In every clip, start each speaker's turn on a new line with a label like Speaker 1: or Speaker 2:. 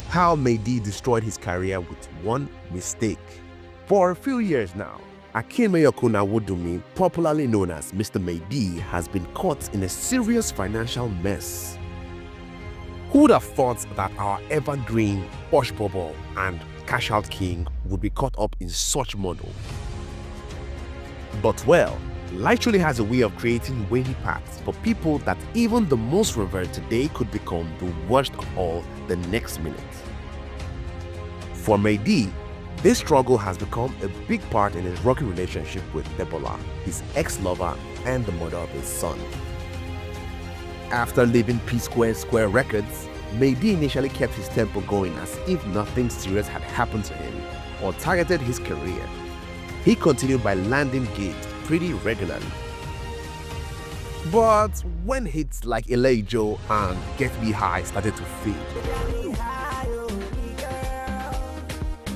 Speaker 1: How MayD destroyed his career with one mistake. For a few years now, Akinmayokun Awodumil, popularly known as Mr. MayD, has been caught in a serious financial mess. Who would have thought that our evergreen, posh bobo and cash-out king would be caught up in such muddle? But well, life truly has a way of creating wavy paths for people that even the most revered today could become the worst of all the next minute. For MayD, this struggle has become a big part in his rocky relationship with Debola, his ex-lover and the mother of his son. After leaving P-Square Records, MayD initially kept his tempo going as if nothing serious had happened to him or targeted his career. He continued by landing gigs pretty regularly. But when hits like Elijah and Get Me High started to fade,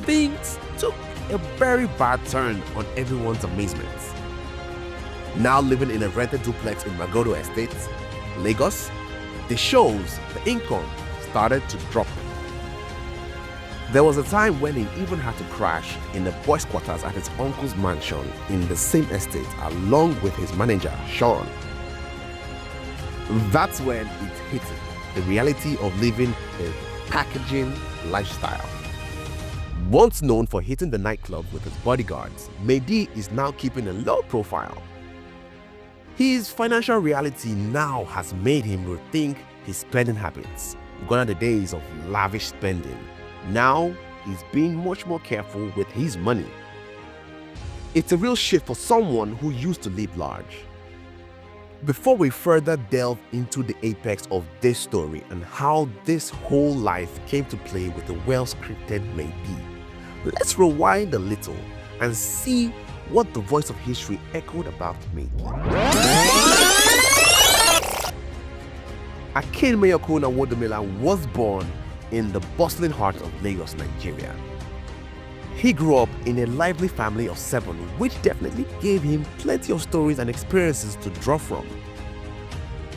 Speaker 1: things took a very bad turn on everyone's amazement. Now living in a rented duplex in Magodo Estate, Lagos, the shows, the income started to drop. There was a time when he even had to crash in the boys' quarters at his uncle's mansion in the same estate along with his manager, Sean. That's when it hit him, the reality of living a packaging lifestyle. Once known for hitting the nightclub with his bodyguards, MayD is now keeping a low profile. His financial reality now has made him rethink his spending habits. Gone are the days of lavish spending. Now he's being much more careful with his money. It's a real shift for someone who used to live large. Before we further delve into the apex of this story and how this whole life came to play with the well-scripted MayD, let's rewind a little and see what the voice of history echoed about MayD. Akinmayokun Awodumil was born in the bustling heart of Lagos, Nigeria. He grew up in a lively family of 7, which definitely gave him plenty of stories and experiences to draw from.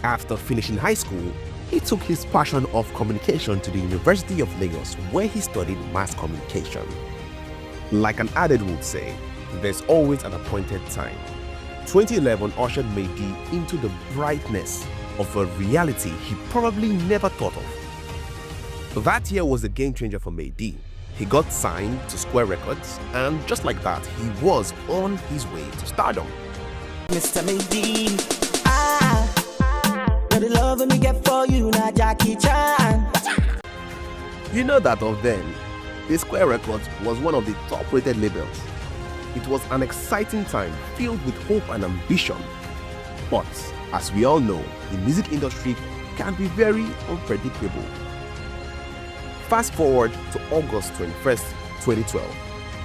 Speaker 1: After finishing high school, he took his passion of communication to the University of Lagos, where he studied mass communication. Like an adage would say, there's always an appointed time. 2011 ushered MayD into the brightness of a reality he probably never thought of. That year was a game changer for MayD. He got signed to Square Records, and just like that, he was on his way to stardom.
Speaker 2: Mr. MayD, the love me get for you, not Jackie Chan.
Speaker 1: You know that of then, the Square Records was one of the top-rated labels. It was an exciting time filled with hope and ambition. But as we all know, the music industry can be very unpredictable. Fast forward to August 21st, 2012,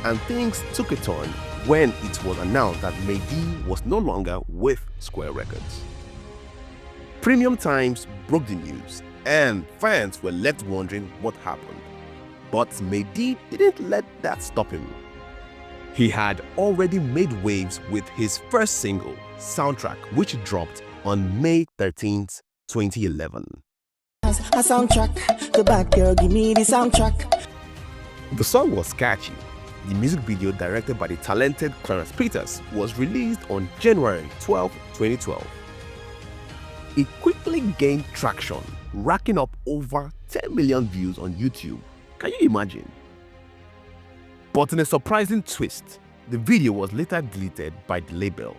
Speaker 1: and things took a turn when it was announced that MayD was no longer with Square Records. Premium Times broke the news, and fans were left wondering what happened. But MayD didn't let that stop him. He had already made waves with his first single, Soundtrack, which dropped on May 13th, 2011.
Speaker 2: A soundtrack, the bad girl, give me the soundtrack.
Speaker 1: The song was catchy. The music video, directed by the talented Clarence Peters, was released on January 12, 2012. It quickly gained traction, racking up over 10 million views on YouTube. Can you imagine? But in a surprising twist, the video was later deleted by the label.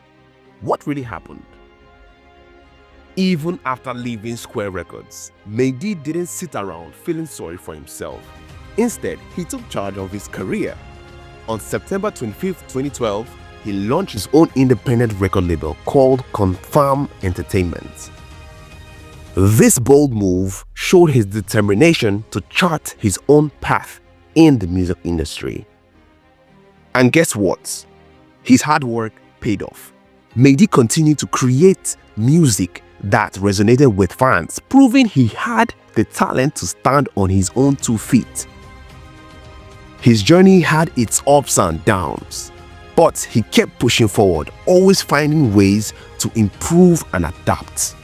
Speaker 1: What really happened? Even after leaving Square Records, MayD didn't sit around feeling sorry for himself. Instead, he took charge of his career. On September 25, 2012, he launched his own independent record label called Confirm Entertainment. This bold move showed his determination to chart his own path in the music industry. And guess what? His hard work paid off. MayD continued to create music that resonated with fans, proving he had the talent to stand on his own 2 feet. His journey had its ups and downs, but he kept pushing forward, always finding ways to improve and adapt.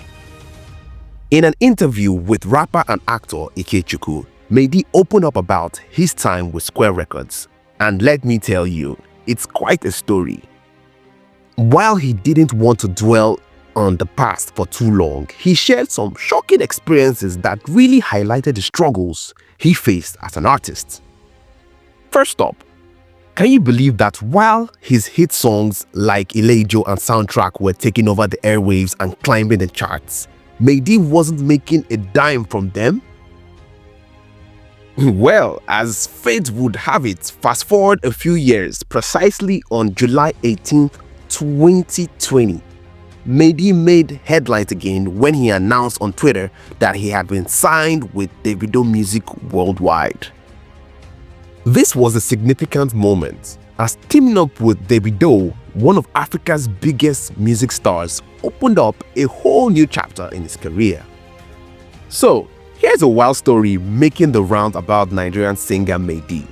Speaker 1: In an interview with rapper and actor Ikechukwu, MayD opened up about his time with Square Records, and let me tell you, it's quite a story. While he didn't want to dwell on the past for too long, he shared some shocking experiences that really highlighted the struggles he faced as an artist. First up, can you believe that while his hit songs like Ilejo and Soundtrack were taking over the airwaves and climbing the charts, MayD wasn't making a dime from them? Well, as fate would have it, fast forward a few years, precisely on July 18th, 2020, MayD made headlines again when he announced on Twitter that he had been signed with Davido Music Worldwide. This was a significant moment, as teaming up with Davido, one of Africa's biggest music stars, opened up a whole new chapter in his career. So, here's a wild story making the round about Nigerian singer MayD.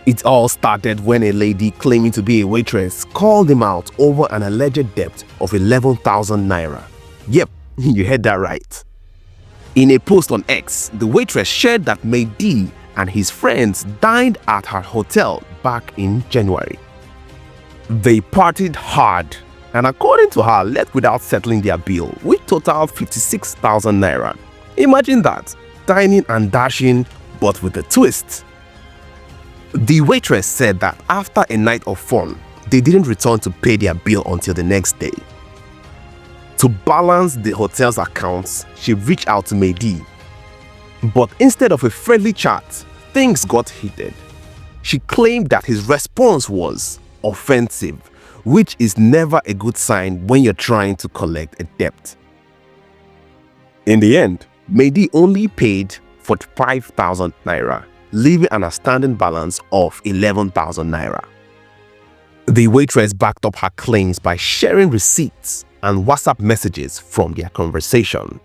Speaker 1: It all started when a lady claiming to be a waitress called him out over an alleged debt of 11,000 naira. Yep, you heard that right. In a post on X, the waitress shared that MayD and his friends dined at her hotel back in January. They partied hard and, according to her, left without settling their bill, which totaled 56,000 naira. Imagine that, dining and dashing, but with a twist. The waitress said that after a night of fun, they didn't return to pay their bill until the next day. To balance the hotel's accounts, she reached out to MayD. But instead of a friendly chat, things got heated. She claimed that his response was offensive, which is never a good sign when you're trying to collect a debt. In the end, MayD only paid 45,000 naira, leaving an outstanding balance of 11,000 naira. The waitress backed up her claims by sharing receipts and WhatsApp messages from their conversation.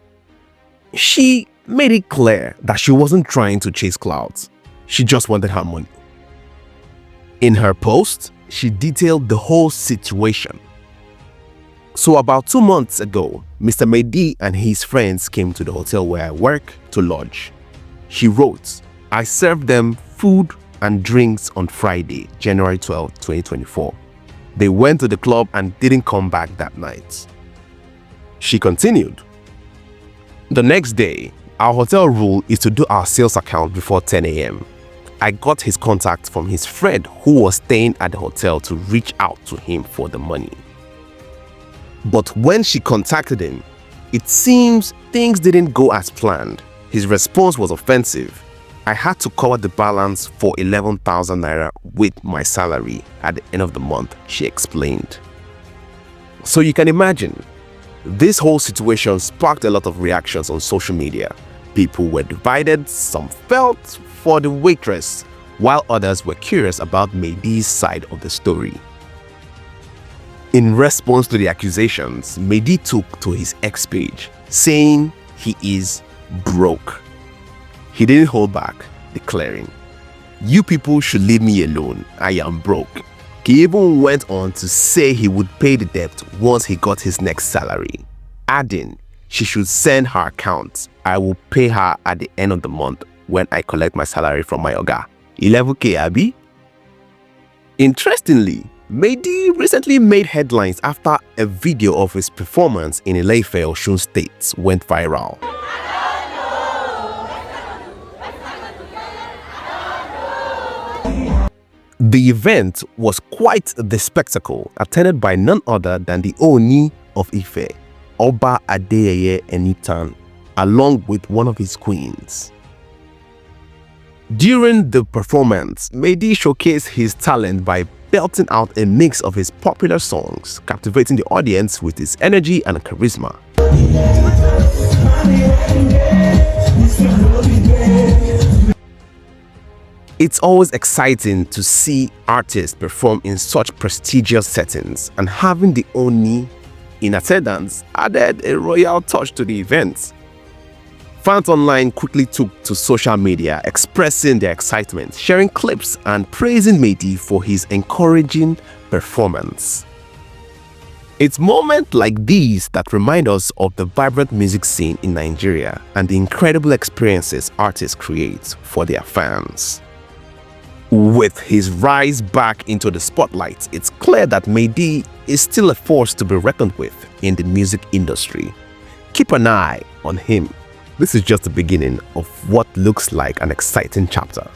Speaker 1: She made it clear that she wasn't trying to chase clouds, she just wanted her money. In her post, she detailed the whole situation. So about 2 months ago, Mr. MayD and his friends came to the hotel where I work to lodge. She wrote, "I served them food and drinks on Friday, January 12, 2024. They went to the club and didn't come back that night." She continued, "The next day, our hotel rule is to do our sales account before 10 a.m. I got his contact from his friend who was staying at the hotel to reach out to him for the money. But when she contacted him, it seems things didn't go as planned. His response was offensive. I had to cover the balance for 11,000 naira with my salary at the end of the month," she explained. So you can imagine, this whole situation sparked a lot of reactions on social media. People were divided, some felt for the waitress, while others were curious about MayD's side of the story. In response to the accusations, MayD took to his X page, saying he is broke. He didn't hold back, declaring, "You people should leave me alone, I am broke." He even went on to say he would pay the debt once he got his next salary, adding she should send her account. I will pay her at the end of the month when I collect my salary from my oga. 11k abi? Interestingly, MayD recently made headlines after a video of his performance in Ile-Ife, Osun State went viral. The event was quite the spectacle, attended by none other than the Ooni of Ife, Oba Adeyeye Enitan, along with one of his queens. During the performance, MayD showcased his talent by belting out a mix of his popular songs, captivating the audience with his energy and charisma. It's always exciting to see artists perform in such prestigious settings, and having the Oni in attendance added a royal touch to the event. Fans online quickly took to social media expressing their excitement, sharing clips and praising MayD for his encouraging performance. It's moments like these that remind us of the vibrant music scene in Nigeria and the incredible experiences artists create for their fans. With his rise back into the spotlight, it's clear that MayD is still a force to be reckoned with in the music industry. Keep an eye on him. This is just the beginning of what looks like an exciting chapter.